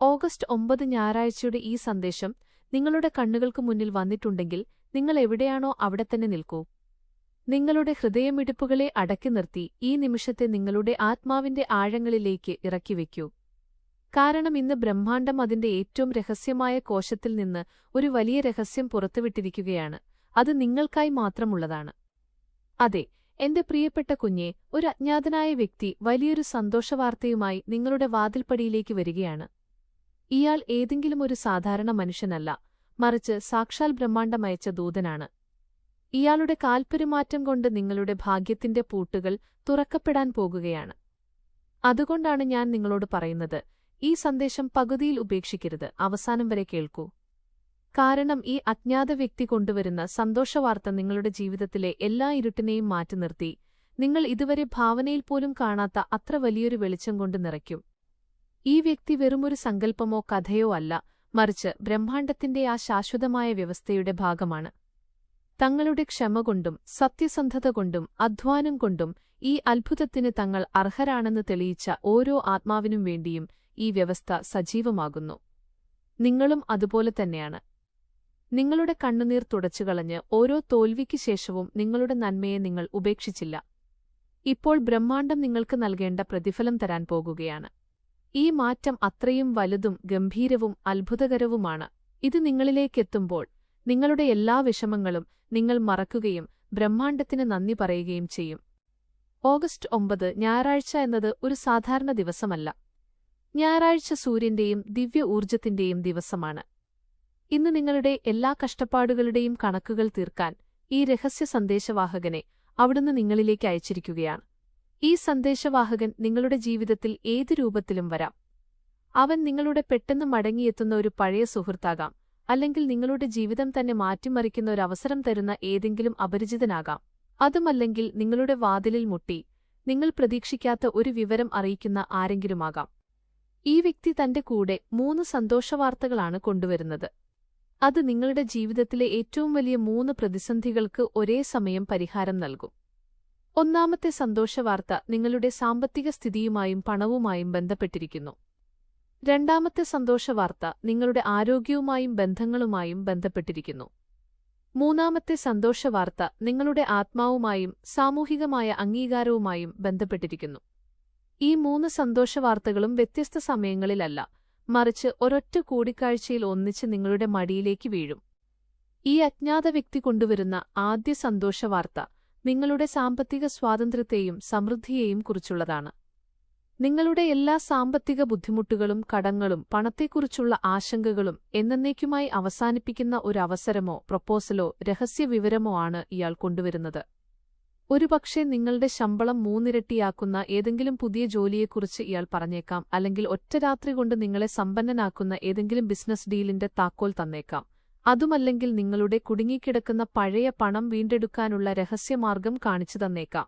August 9 ഞായറാഴ്ചയുടെ ഈ സന്ദേശം നിങ്ങളുടെ കണ്ണുകൾക്ക് മുന്നിൽ വന്നിട്ടുണ്ടെങ്കിൽ നിങ്ങൾ എവിടെയാണോ അവിടെ തന്നെ നിൽക്കൂ. നിങ്ങളുടെ ഹൃദയമിടിപ്പുകളെ അടക്കി നിർത്തി ഈ നിമിഷത്തെ നിങ്ങളുടെ ആത്മാവിന്റെ ആഴങ്ങളിലേക്ക് ഇറക്കിവെക്കൂ. കാരണം ഇന്ന് ബ്രഹ്മാണ്ഡം അതിന്റെ ഏറ്റവും രഹസ്യമായ കോശത്തിൽ നിന്ന് ഒരു വലിയ രഹസ്യം പുറത്തുവിട്ടിരിക്കുകയാണ്. അത് നിങ്ങൾക്കായി മാത്രമുള്ളതാണ്. അതെ, എന്റെ പ്രിയപ്പെട്ട കുഞ്ഞെ, ഒരു അജ്ഞാതനായ വ്യക്തി വലിയൊരു സന്തോഷവാർത്തയുമായി നിങ്ങളുടെ വാതിൽപ്പടിയിലേക്ക് വരികയാണ്. ഇയാൾ ഏതെങ്കിലും ഒരു സാധാരണ മനുഷ്യനല്ല, മറിച്ച് സാക്ഷാൽ ബ്രഹ്മാണ്ഡമയച്ച ദൂതനാണ്. ഇയാളുടെ കാൽപ്പെരുമാറ്റം കൊണ്ട് നിങ്ങളുടെ ഭാഗ്യത്തിന്റെ പൂട്ടുകൾ തുറക്കപ്പെടാൻ പോകുകയാണ്. അതുകൊണ്ടാണ് ഞാൻ നിങ്ങളോട് പറയുന്നത്, ഈ സന്ദേശം പകുതിയിൽ ഉപേക്ഷിക്കരുത്, അവസാനം വരെ കേൾക്കൂ. കാരണം ഈ അജ്ഞാത വ്യക്തി കൊണ്ടുവരുന്ന സന്തോഷവാർത്ത നിങ്ങളുടെ ജീവിതത്തിലെ എല്ലാ ഇരുട്ടിനെയും മാറ്റി നിർത്തി നിങ്ങൾ ഇതുവരെ ഭാവനയിൽ പോലും കാണാത്ത അത്ര വലിയൊരു വെളിച്ചം കൊണ്ട് നിറയ്ക്കും. ഈ വ്യക്തി വെറുമൊരു സങ്കല്പമോ കഥയോ അല്ല, മറിച്ച് ബ്രഹ്മാണ്ഡത്തിന്റെ ആ ശാശ്വതമായ വ്യവസ്ഥയുടെ ഭാഗമാണ്. തങ്ങളുടെ ക്ഷമ കൊണ്ടും സത്യസന്ധത കൊണ്ടും അധ്വാനം കൊണ്ടും ഈ അത്ഭുതത്തിന് തങ്ങൾ അർഹരാണെന്ന് തെളിയിച്ച ഓരോ ആത്മാവിനും വേണ്ടിയും ഈ വ്യവസ്ഥ സജീവമാകുന്നു. നിങ്ങളും അതുപോലെ തന്നെയാണ്. നിങ്ങളുടെ കണ്ണുനീർ തുടച്ചുകളഞ്ഞ് ഓരോ തോൽവിക്ക് ശേഷവും നിങ്ങളുടെ നന്മയെ നിങ്ങൾ ഉപേക്ഷിച്ചില്ല. ഇപ്പോൾ ബ്രഹ്മാണ്ഡം നിങ്ങൾക്ക് നൽകേണ്ട പ്രതിഫലം തരാൻ പോകുകയാണ്. ഈ മാറ്റം അത്രയും വലുതും ഗംഭീരവും അത്ഭുതകരവുമാണ്. ഇത് നിങ്ങളിലേക്കെത്തുമ്പോൾ നിങ്ങളുടെ എല്ലാ വിഷമങ്ങളും നിങ്ങൾ മറക്കുകയും ബ്രഹ്മാണ്ഡത്തിന് നന്ദി പറയുകയും ചെയ്യും. ഓഗസ്റ്റ് 9 ഞായറാഴ്ച എന്നത് ഒരു സാധാരണ ദിവസമല്ല. ഞായറാഴ്ച സൂര്യന്റെയും ദിവ്യ ഊർജ്ജത്തിന്റെയും ദിവസമാണ്. ഇന്ന് നിങ്ങളുടെ എല്ലാ കഷ്ടപ്പാടുകളുടെയും കണക്കുകൾ തീർക്കാൻ ഈ രഹസ്യ സന്ദേശവാഹകനെ അവിടുന്ന് നിങ്ങളിലേക്ക് അയച്ചിരിക്കുകയാണ്. ഈ സന്ദേശവാഹകൻ നിങ്ങളുടെ ജീവിതത്തിൽ ഏതു രൂപത്തിലും വരാം. അവൻ നിങ്ങളുടെ പെട്ടെന്ന് മടങ്ങിയെത്തുന്ന ഒരു പഴയ സുഹൃത്താകാം, അല്ലെങ്കിൽ നിങ്ങളുടെ ജീവിതം തന്നെ മാറ്റിമറിക്കുന്ന ഒരു അവസരം തരുന്ന ഏതെങ്കിലും അപരിചിതനാകാം. അതുമല്ലെങ്കിൽ നിങ്ങളുടെ വാതിലിൽ മുട്ടി നിങ്ങൾ പ്രതീക്ഷിക്കാത്ത ഒരു വിവരം അറിയിക്കുന്ന ആരെങ്കിലുമാകാം. ഈ വ്യക്തി തന്റെ കൂടെ 3 സന്തോഷവാർത്തകളാണ് കൊണ്ടുവരുന്നത്. അത് നിങ്ങളുടെ ജീവിതത്തിലെ ഏറ്റവും വലിയ 3 പ്രതിസന്ധികൾക്ക് ഒരേ സമയം പരിഹാരം നൽകും. ഒന്നാമത്തെ സന്തോഷവാർത്ത നിങ്ങളുടെ സാമ്പത്തിക സ്ഥിതിയുമായും പണവുമായും ബന്ധപ്പെട്ടിരിക്കുന്നു. രണ്ടാമത്തെ സന്തോഷവാർത്ത നിങ്ങളുടെ ആരോഗ്യവുമായും ബന്ധങ്ങളുമായും ബന്ധപ്പെട്ടിരിക്കുന്നു. മൂന്നാമത്തെ സന്തോഷവാർത്ത നിങ്ങളുടെ ആത്മാവുമായും സാമൂഹികമായ അംഗീകാരവുമായും ബന്ധപ്പെട്ടിരിക്കുന്നു. ഈ 3 സന്തോഷവാർത്തകളും വ്യത്യസ്ത സമയങ്ങളിലല്ല, മറിച്ച് ഒരൊറ്റ കൂടിക്കാഴ്ചയിൽ ഒന്നിച്ച് നിങ്ങളുടെ മടിയിലേക്ക് വീഴും. ഈ അജ്ഞാത വ്യക്തി കൊണ്ടുവരുന്ന ആദ്യ സന്തോഷവാർത്ത നിങ്ങളുടെ സാമ്പത്തിക സ്വാതന്ത്ര്യത്തെയും സമൃദ്ധിയെയും കുറിച്ചുള്ളതാണ്. നിങ്ങളുടെ എല്ലാ സാമ്പത്തിക ബുദ്ധിമുട്ടുകളും കടങ്ങളും പണത്തെക്കുറിച്ചുള്ള ആശങ്കകളും എന്നേക്കുമായി അവസാനിപ്പിക്കുന്ന ഒരു അവസരമോ പ്രപ്പോസലോ രഹസ്യവിവരമോ ആണ് ഇയാൾ കൊണ്ടുവരുന്നത്. ഒരുപക്ഷെ നിങ്ങളുടെ ശമ്പളം 3 ഇരട്ടിയാക്കുന്ന ഏതെങ്കിലും പുതിയ ജോലിയെക്കുറിച്ച് ഇയാൾ പറഞ്ഞേക്കാം, അല്ലെങ്കിൽ ഒറ്റ രാത്രി കൊണ്ട് നിങ്ങളെ സമ്പന്നനാക്കുന്ന ഏതെങ്കിലും ബിസിനസ് ഡീലിന്റെ താക്കോൽ തന്നേക്കാം. അതുമല്ലെങ്കിൽ നിങ്ങളുടെ കുടുങ്ങിക്കിടക്കുന്ന പഴയ പണം വീണ്ടെടുക്കാനുള്ള രഹസ്യമാർഗം കാണിച്ചു തന്നേക്കാം.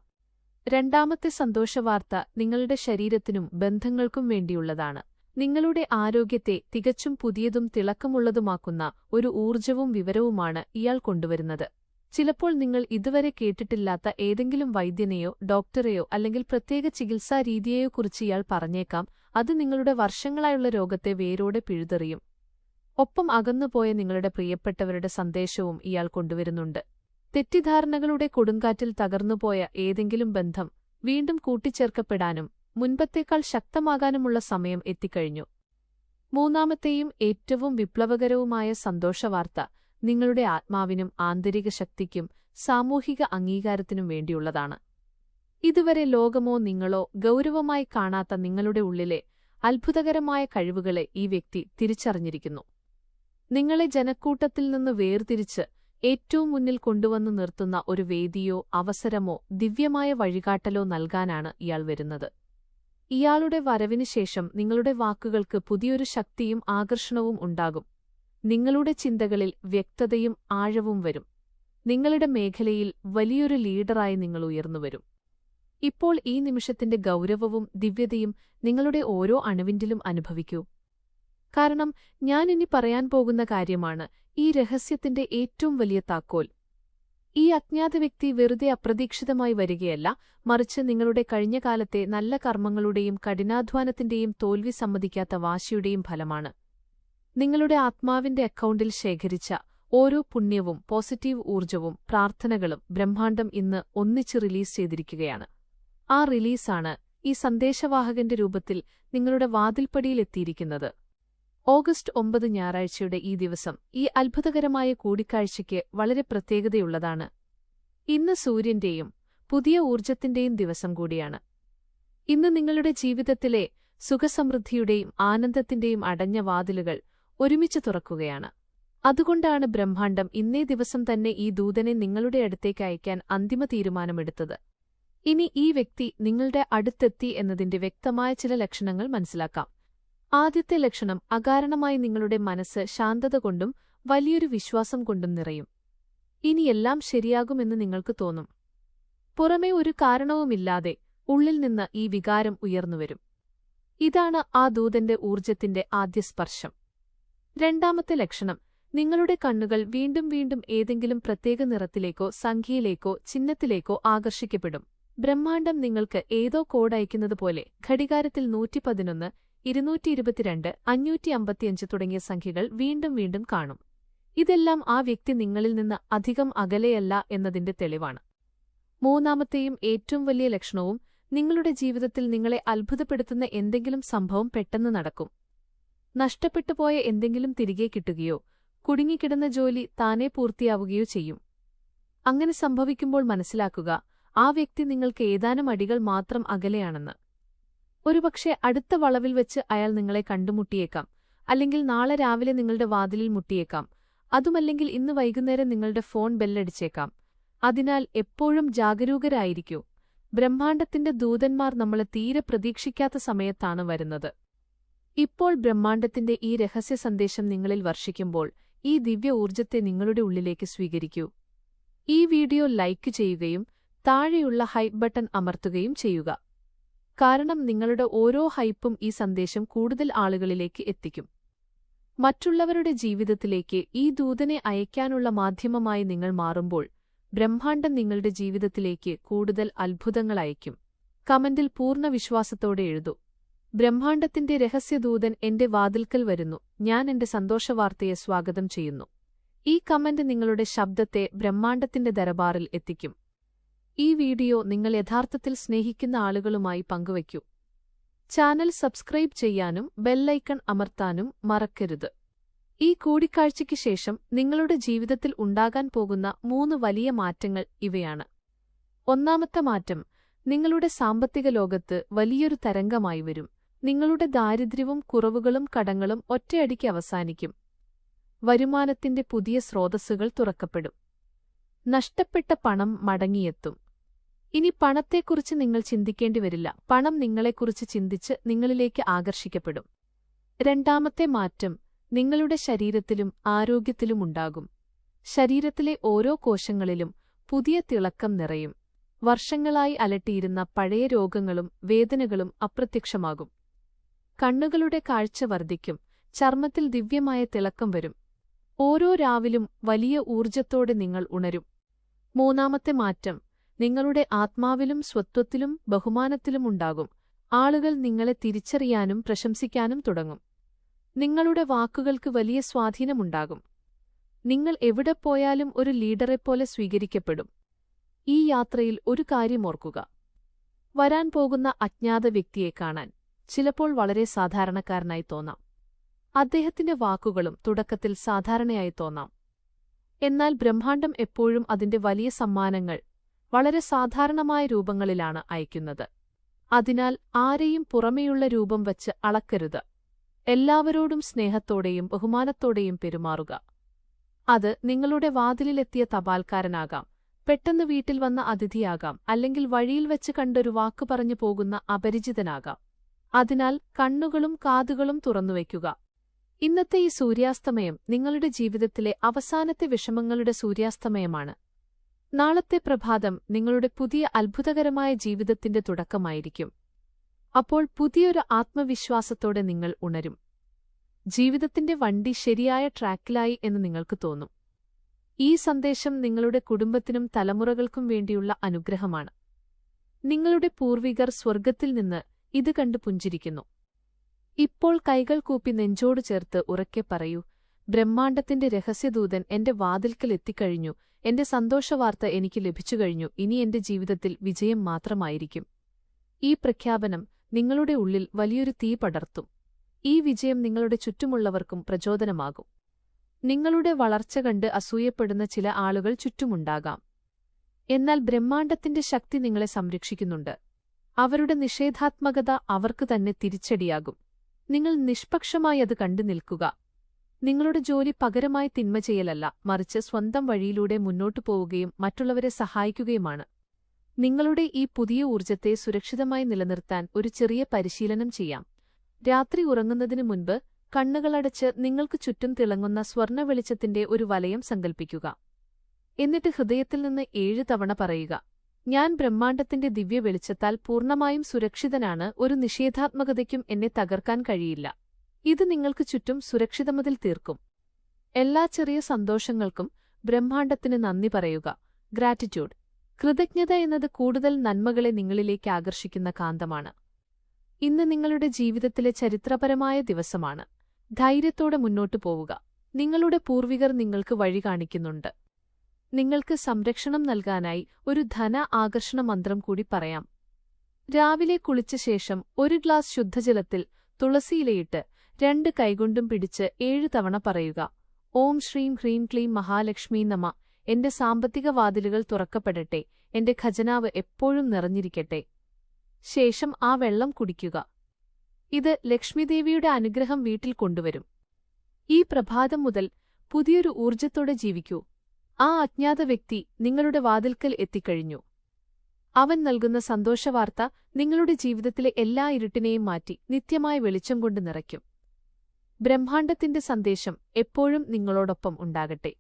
രണ്ടാമത്തെ സന്തോഷവാർത്ത നിങ്ങളുടെ ശരീരത്തിനും ബന്ധങ്ങൾക്കും വേണ്ടിയുള്ളതാണ്. നിങ്ങളുടെ ആരോഗ്യത്തെ തികച്ചും പുതിയതും തിളക്കമുള്ളതുമാക്കുന്ന ഒരു ഊർജ്ജവും വിവരവുമാണ് ഇയാൾ കൊണ്ടുവരുന്നത്. ചിലപ്പോൾ നിങ്ങൾ ഇതുവരെ കേട്ടിട്ടില്ലാത്ത ഏതെങ്കിലും വൈദ്യനെയോ ഡോക്ടറെയോ അല്ലെങ്കിൽ പ്രത്യേക ചികിത്സാ രീതിയെയോക്കുറിച്ച് ഇയാൾ പറഞ്ഞേക്കാം. അത് നിങ്ങളുടെ വർഷങ്ങളായുള്ള രോഗത്തെ വേരോടെ പിഴുതെറിയും. ഒപ്പം അകന്നുപോയ നിങ്ങളുടെ പ്രിയപ്പെട്ടവരുടെ സന്ദേശവും ഇയാൾ കൊണ്ടുവരുന്നുണ്ട്. തെറ്റിദ്ധാരണകളുടെ കൊടുങ്കാറ്റിൽ തകർന്നുപോയ ഏതെങ്കിലും ബന്ധം വീണ്ടും കൂട്ടിച്ചേർക്കപ്പെടാനും മുൻപത്തേക്കാൾ ശക്തമാകാനുമുള്ള സമയം എത്തിക്കഴിഞ്ഞു. മൂന്നാമത്തെയും ഏറ്റവും വിപ്ലവകരവുമായ സന്തോഷവാർത്ത നിങ്ങളുടെ ആത്മാവിനും ആന്തരിക ശക്തിക്കും സാമൂഹിക അംഗീകാരത്തിനും വേണ്ടിയുള്ളതാണ്. ഇതുവരെ ലോകമോ നിങ്ങളോ ഗൗരവമായി കാണാത്ത നിങ്ങളുടെ ഉള്ളിലെ അത്ഭുതകരമായ കഴിവുകളെ ഈ വ്യക്തി തിരിച്ചറിഞ്ഞിരിക്കുന്നു. നിങ്ങളെ ജനക്കൂട്ടത്തിൽ നിന്ന് വേർതിരിച്ച് ഏറ്റവും മുന്നിൽ കൊണ്ടുവന്നു നിർത്തുന്ന ഒരു വേദിയോ അവസരമോ ദിവ്യമായ വഴികാട്ടലോ നൽകാനാണ് ഇയാൾ വരുന്നത്. ഇയാളുടെ വരവിനു ശേഷം നിങ്ങളുടെ വാക്കുകൾക്ക് പുതിയൊരു ശക്തിയും ആകർഷണവും ഉണ്ടാകും. നിങ്ങളുടെ ചിന്തകളിൽ വ്യക്തതയും ആഴവും വരും. നിങ്ങളുടെ മേഖലയിൽ വലിയൊരു ലീഡറായി നിങ്ങൾ ഉയർന്നുവരും. ഇപ്പോൾ ഈ നിമിഷത്തിന്റെ ഗൗരവവും ദിവ്യതയും നിങ്ങളുടെ ഓരോ അണുവിന്റിലും അനുഭവിക്കൂ. കാരണം ഞാൻ ഇനി പറയാൻ പോകുന്ന കാര്യമാണ് ഈ രഹസ്യത്തിന്റെ ഏറ്റവും വലിയ താക്കോൽ. ഈ അജ്ഞാത വ്യക്തി വെറുതെ അപ്രതീക്ഷിതമായി വരികയല്ല, മറിച്ച് നിങ്ങളുടെ കഴിഞ്ഞ കാലത്തെ നല്ല കർമ്മങ്ങളുടെയും കഠിനാധ്വാനത്തിന്റെയും തോൽവി സമ്മതിക്കാത്ത വാശിയുടെയും ഫലമാണ്. നിങ്ങളുടെ ആത്മാവിന്റെ അക്കൗണ്ടിൽ ശേഖരിച്ച ഓരോ പുണ്യവും പോസിറ്റീവ് ഊർജവും പ്രാർത്ഥനകളും ബ്രഹ്മാണ്ഡം ഇന്ന് ഒന്നിച്ച് റിലീസ് ചെയ്തിരിക്കുകയാണ്. ആ റിലീസാണ് ഈ സന്ദേശവാഹകന്റെ രൂപത്തിൽ നിങ്ങളുടെ വാതിൽപ്പടിയിലെത്തിയിരിക്കുന്നത്. ഓഗസ്റ്റ് 9 ഞായറാഴ്ചയുടെ ഈ ദിവസം ഈ അത്ഭുതകരമായ കൂടിക്കാഴ്ചയ്ക്ക് വളരെ പ്രത്യേകതയുള്ളതാണ്. ഇന്ന് സൂര്യന്റെയും പുതിയ ഊർജത്തിന്റെയും ദിവസം കൂടിയാണ്. ഇന്ന് നിങ്ങളുടെ ജീവിതത്തിലെ സുഖസമൃദ്ധിയുടെയും ആനന്ദത്തിന്റെയും അടഞ്ഞ വാതിലുകൾ ഒരുമിച്ച് തുറക്കുകയാണ്. അതുകൊണ്ടാണ് ബ്രഹ്മാണ്ഡം ഇന്നേ ദിവസം തന്നെ ഈ ദൂതനെ നിങ്ങളുടെ അടുത്തേക്ക് അയക്കാൻ അന്തിമ തീരുമാനമെടുത്തത്. ഇനി ഈ വ്യക്തി നിങ്ങളുടെ അടുത്തെത്തി എന്നതിന്റെ വ്യക്തമായ ചില ലക്ഷണങ്ങൾ മനസ്സിലാക്കാം. ആദ്യത്തെ ലക്ഷണം, അകാരണമായി നിങ്ങളുടെ മനസ്സ് ശാന്തത കൊണ്ടും വലിയൊരു വിശ്വാസം കൊണ്ടും നിറയും. ഇനിയെല്ലാം ശരിയാകുമെന്ന് നിങ്ങൾക്ക് തോന്നും. പുറമേ ഒരു കാരണവുമില്ലാതെ ഉള്ളിൽ നിന്ന് ഈ വികാരം ഉയർന്നുവരും. ഇതാണ് ആ ദൂതന്റെ ഊർജത്തിന്റെ ആദ്യ സ്പർശം. രണ്ടാമത്തെ ലക്ഷണം, നിങ്ങളുടെ കണ്ണുകൾ വീണ്ടും വീണ്ടും ഏതെങ്കിലും പ്രത്യേക നിറത്തിലേക്കോ സംഖ്യയിലേക്കോ ചിഹ്നത്തിലേക്കോ ആകർഷിക്കപ്പെടും. ബ്രഹ്മാണ്ഡം നിങ്ങൾക്ക് ഏതോ കോഡ് അയക്കുന്നതുപോലെ ഘടികാരത്തിൽ 111, 222, 555 തുടങ്ങിയ സംഖ്യകൾ വീണ്ടും വീണ്ടും കാണും. ഇതെല്ലാം ആ വ്യക്തി നിങ്ങളിൽ നിന്ന് അധികം അകലെയല്ല എന്നതിന്റെ തെളിവാണ്. മൂന്നാമത്തെയും ഏറ്റവും വലിയ ലക്ഷണവും, നിങ്ങളുടെ ജീവിതത്തിൽ നിങ്ങളെ അത്ഭുതപ്പെടുത്തുന്ന എന്തെങ്കിലും സംഭവം പെട്ടെന്ന് നടക്കും. നഷ്ടപ്പെട്ടുപോയ എന്തെങ്കിലും തിരികെ കിട്ടുകയോ കുടുങ്ങിക്കിടന്ന ജോലി താനേ പൂർത്തിയാവുകയോ ചെയ്യും. അങ്ങനെ സംഭവിക്കുമ്പോൾ മനസ്സിലാക്കുക, ആ വ്യക്തി നിങ്ങൾക്ക് ഏതാനും അടികൾ മാത്രം അകലെയാണെന്ന്. ഒരുപക്ഷെ അടുത്ത വളവിൽ വെച്ച് അയാൾ നിങ്ങളെ കണ്ടുമുട്ടിയേക്കാം, അല്ലെങ്കിൽ നാളെ രാവിലെ നിങ്ങളുടെ വാതിലിൽ മുട്ടിയേക്കാം, അതുമല്ലെങ്കിൽ ഇന്ന് വൈകുന്നേരം നിങ്ങളുടെ ഫോൺ ബെല്ലടിച്ചേക്കാം. അതിനാൽ എപ്പോഴും ജാഗരൂകരായിരിക്കൂ. ബ്രഹ്മാണ്ഡത്തിന്റെ ദൂതന്മാർ നമ്മളെ തീരെ പ്രതീക്ഷിക്കാത്ത സമയത്താണ് വരുന്നത്. ഇപ്പോൾ ബ്രഹ്മാണ്ഡത്തിന്റെ ഈ രഹസ്യ സന്ദേശം നിങ്ങളിൽ വർഷിക്കുമ്പോൾ ഈ ദിവ്യ ഊർജത്തെ നിങ്ങളുടെ ഉള്ളിലേക്ക് സ്വീകരിക്കൂ. ഈ വീഡിയോ ലൈക്ക് ചെയ്യുകയും താഴെയുള്ള ഹൈപ്പ് ബട്ടൺ അമർത്തുകയും ചെയ്യുക. കാരണം നിങ്ങളുടെ ഓരോ ഹൈപ്പും ഈ സന്ദേശം കൂടുതൽ ആളുകളിലേക്ക് എത്തിക്കും. മറ്റുള്ളവരുടെ ജീവിതത്തിലേക്ക് ഈ ദൂതനെ അയക്കാനുള്ള മാധ്യമമായി നിങ്ങൾ മാറുമ്പോൾ ബ്രഹ്മാണ്ഡം നിങ്ങളുടെ ജീവിതത്തിലേക്ക് കൂടുതൽ അത്ഭുതങ്ങൾ അയക്കും. കമന്റിൽ പൂർണ്ണ വിശ്വാസത്തോടെ എഴുതൂ, ബ്രഹ്മാണ്ഡത്തിന്റെ രഹസ്യദൂതൻ എന്റെ വാതിൽക്കൽ വരുന്നു, ഞാൻ എന്റെ സന്തോഷവാർത്തയെ സ്വാഗതം ചെയ്യുന്നു. ഈ കമന്റ് നിങ്ങളുടെ ശബ്ദത്തെ ബ്രഹ്മാണ്ഡത്തിന്റെ ദരബാറിൽ എത്തിക്കും. ഈ വീഡിയോ നിങ്ങൾ യഥാർത്ഥത്തിൽ സ്നേഹിക്കുന്ന ആളുകളുമായി പങ്കുവയ്ക്കൂ. ചാനൽ സബ്സ്ക്രൈബ് ചെയ്യാനും ബെല്ലൈക്കൺ അമർത്താനും മറക്കരുത്. ഈ കൂടിക്കാഴ്ചയ്ക്ക് ശേഷം നിങ്ങളുടെ ജീവിതത്തിൽ ഉണ്ടാകാൻ പോകുന്ന 3 വലിയ മാറ്റങ്ങൾ ഇവയാണ്. ഒന്നാമത്തെ മാറ്റം, നിങ്ങളുടെ സാമ്പത്തിക ലോകത്ത് വലിയൊരു തരംഗമായി വരും. നിങ്ങളുടെ ദാരിദ്ര്യവും കുറവുകളും കടങ്ങളും ഒറ്റയടിക്ക് അവസാനിക്കും. വരുമാനത്തിന്റെ പുതിയ സ്രോതസ്സുകൾ തുറക്കപ്പെടും. നഷ്ടപ്പെട്ട പണം മടങ്ങിയെത്തും. ഇനി പണത്തെക്കുറിച്ച് നിങ്ങൾ ചിന്തിക്കേണ്ടിവരില്ല, പണം നിങ്ങളെക്കുറിച്ച് ചിന്തിച്ച് നിങ്ങളിലേക്ക് ആകർഷിക്കപ്പെടും. രണ്ടാമത്തെ മാറ്റം, നിങ്ങളുടെ ശരീരത്തിലും ആരോഗ്യത്തിലുമുണ്ടാകും. ശരീരത്തിലെ ഓരോ കോശങ്ങളിലും പുതിയ തിളക്കം നിറയും. വർഷങ്ങളായി അലട്ടിയിരുന്ന പഴയ രോഗങ്ങളും വേദനകളും അപ്രത്യക്ഷമാകും. കണ്ണുകളുടെ കാഴ്ച വർദ്ധിക്കും. ചർമ്മത്തിൽ ദിവ്യമായ തിളക്കം വരും. ഓരോ രാവിലും വലിയ ഊർജത്തോടെ നിങ്ങൾ ഉണരും. മൂന്നാമത്തെ മാറ്റം, നിങ്ങളുടെ ആത്മാവിലും സ്വത്വത്തിലും ബഹുമാനത്തിലുമുണ്ടാകും. ആളുകൾ നിങ്ങളെ തിരിച്ചറിയാനും പ്രശംസിക്കാനും തുടങ്ങും. നിങ്ങളുടെ വാക്കുകൾക്ക് വലിയ സ്വാധീനമുണ്ടാകും. നിങ്ങൾ എവിടെ പോയാലും ഒരു ലീഡറെപ്പോലെ സ്വീകരിക്കപ്പെടും. ഈ യാത്രയിൽ ഒരു കാര്യം ഓർക്കുക, വരാൻ പോകുന്ന അജ്ഞാത വ്യക്തിയെ കാണാൻ ചിലപ്പോൾ വളരെ സാധാരണക്കാരനായി തോന്നാം. അദ്ദേഹത്തിന്റെ വാക്കുകളും തുടക്കത്തിൽ സാധാരണയായി തോന്നാം. എന്നാൽ ബ്രഹ്മാണ്ഡം എപ്പോഴും അതിന്റെ വലിയ സമ്മാനങ്ങൾ വളരെ സാധാരണമായ രൂപങ്ങളിലാണ് അയക്കുന്നത്. അതിനാൽ ആരെയും പുറമേയുള്ള രൂപം വച്ച് അളക്കരുത്. എല്ലാവരോടും സ്നേഹത്തോടെയും ബഹുമാനത്തോടെയും പെരുമാറുക. അത് നിങ്ങളുടെ വാതിലിലെത്തിയ തപാൽക്കാരനാകാം, പെട്ടെന്ന് വീട്ടിൽ വന്ന അതിഥിയാകാം, അല്ലെങ്കിൽ വഴിയിൽ വെച്ച് കണ്ടൊരു വാക്കു പറഞ്ഞു പോകുന്ന അപരിചിതനാകാം. അതിനാൽ കണ്ണുകളും കാതുകളും തുറന്നുവയ്ക്കുക. ഇന്നത്തെ ഈ സൂര്യാസ്തമയം നിങ്ങളുടെ ജീവിതത്തിലെ അവസാനത്തെ വിഷമങ്ങളുടെ സൂര്യാസ്തമയമാണ്. നാളത്തെ പ്രഭാതം നിങ്ങളുടെ പുതിയ അത്ഭുതകരമായ ജീവിതത്തിന്റെ തുടക്കമായിരിക്കും. അപ്പോൾ പുതിയൊരു ആത്മവിശ്വാസത്തോടെ നിങ്ങൾ ഉണരും. ജീവിതത്തിന്റെ വണ്ടി ശരിയായ ട്രാക്കിലായി എന്ന് നിങ്ങൾക്ക് തോന്നും. ഈ സന്ദേശം നിങ്ങളുടെ കുടുംബത്തിനും തലമുറകൾക്കും വേണ്ടിയുള്ള അനുഗ്രഹമാണ്. നിങ്ങളുടെ പൂർവികർ സ്വർഗ്ഗത്തിൽ നിന്ന് ഇത് കണ്ടു പുഞ്ചിരിക്കുന്നു. ഇപ്പോൾ കൈകൾ കൂപ്പി നെഞ്ചോട് ചേർത്ത് ഉറക്കെ പറയൂ, ബ്രഹ്മാണ്ഡത്തിന്റെ രഹസ്യദൂതൻ എന്റെ വാതിൽക്കൽ എത്തിക്കഴിഞ്ഞു, എന്റെ സന്തോഷവാർത്ത എനിക്ക് ലഭിച്ചുകഴിഞ്ഞു, ഇനി എന്റെ ജീവിതത്തിൽ വിജയം മാത്രമായിരിക്കും. ഈ പ്രഖ്യാപനം നിങ്ങളുടെ ഉള്ളിൽ വലിയൊരു തീ പടർത്തും. ഈ വിജയം നിങ്ങളുടെ ചുറ്റുമുള്ളവർക്കും പ്രചോദനമാകും. നിങ്ങളുടെ വളർച്ച കണ്ട് അസൂയപ്പെടുന്ന ചില ആളുകൾ ചുറ്റുമുണ്ടാകാം. എന്നാൽ ബ്രഹ്മാണ്ഡത്തിന്റെ ശക്തി നിങ്ങളെ സംരക്ഷിക്കുന്നുണ്ട്. അവരുടെ നിഷേധാത്മകത അവർക്ക് തന്നെ തിരിച്ചടിയാകും. നിങ്ങൾ നിഷ്പക്ഷമായി അത് കണ്ടു നിൽക്കുക. നിങ്ങളുടെ ജോലി പകരമായി തിന്മ ചെയ്യലല്ല, മറിച്ച് സ്വന്തം വഴിയിലൂടെ മുന്നോട്ടു പോവുകയും മറ്റുള്ളവരെ സഹായിക്കുകയുമാണ്. നിങ്ങളുടെ ഈ പുതിയ ഊർജ്ജത്തെ സുരക്ഷിതമായി നിലനിർത്താൻ ഒരു ചെറിയ പരിശീലനം ചെയ്യാം. രാത്രി ഉറങ്ങുന്നതിനു മുൻപ് കണ്ണുകളടച്ച് നിങ്ങൾക്ക് ചുറ്റും തിളങ്ങുന്ന സ്വർണ്ണ വെളിച്ചത്തിന്റെ ഒരു വലയം സങ്കൽപ്പിക്കുക. എന്നിട്ട് ഹൃദയത്തിൽ നിന്ന് 7 തവണ പറയുക, ഞാൻ ബ്രഹ്മാണ്ഡത്തിന്റെ ദിവ്യ വെളിച്ചത്താൽ പൂർണ്ണമായും സുരക്ഷിതനാണ്, ഒരു നിഷേധാത്മകതയ്ക്കും എന്നെ തകർക്കാൻ കഴിയില്ല. ഇത് നിങ്ങൾക്ക് ചുറ്റും സുരക്ഷിതമതിൽ തീർക്കും. എല്ലാ ചെറിയ സന്തോഷങ്ങൾക്കും ബ്രഹ്മാണ്ഡത്തിന് നന്ദി പറയുക. ഗ്രാറ്റിറ്റ്യൂഡ്. കൃതജ്ഞത എന്നത് കൂടുതൽ നന്മകളെ നിങ്ങളിലേക്ക് ആകർഷിക്കുന്ന കാന്തമാണ്. ഇന്ന് നിങ്ങളുടെ ജീവിതത്തിലെ ചരിത്രപരമായ ദിവസമാണ്. ധൈര്യത്തോടെ മുന്നോട്ടു പോവുക. നിങ്ങളുടെ പൂർവികർ നിങ്ങൾക്ക് വഴി കാണിക്കുന്നുണ്ട്. നിങ്ങൾക്ക് സംരക്ഷണം നൽകാനായി ഒരു ധന ആകർഷണ മന്ത്രം കൂടി പറയാം. രാവിലെ കുളിച്ച ശേഷം 1 ഗ്ലാസ് ശുദ്ധജലത്തിൽ തുളസിയിലയിട്ട് 2 കൈകൊണ്ടും പിടിച്ച് 7 തവണ പറയുക, ഓം ശ്രീം ഹ്രീം ക്ലീം മഹാലക്ഷ്മീ നമ. എന്റെ സാമ്പത്തിക വാതിലുകൾ തുറക്കപ്പെടട്ടെ, എന്റെ ഖജനാവ് എപ്പോഴും നിറഞ്ഞിരിക്കട്ടെ. ശേഷം ആ വെള്ളം കുടിക്കുക. ഇത് ലക്ഷ്മിദേവിയുടെ അനുഗ്രഹം വീട്ടിൽ കൊണ്ടുവരും. ഈ പ്രഭാതം മുതൽ പുതിയൊരു ഊർജ്ജത്തോടെ ജീവിക്കൂ. ആ അജ്ഞാത വ്യക്തി നിങ്ങളുടെ വാതിൽക്കൽ എത്തിക്കഴിഞ്ഞു. അവൻ നൽകുന്ന സന്തോഷവാർത്ത നിങ്ങളുടെ ജീവിതത്തിലെ എല്ലാ ഇരുട്ടിനെയും മാറ്റി നിത്യമായ വെളിച്ചം കൊണ്ട് നിറയ്ക്കും. ബ്രഹ്മാണ്ഡത്തിന്റെ സന്ദേശം എപ്പോഴും നിങ്ങളോടൊപ്പം ഉണ്ടാകട്ടെ.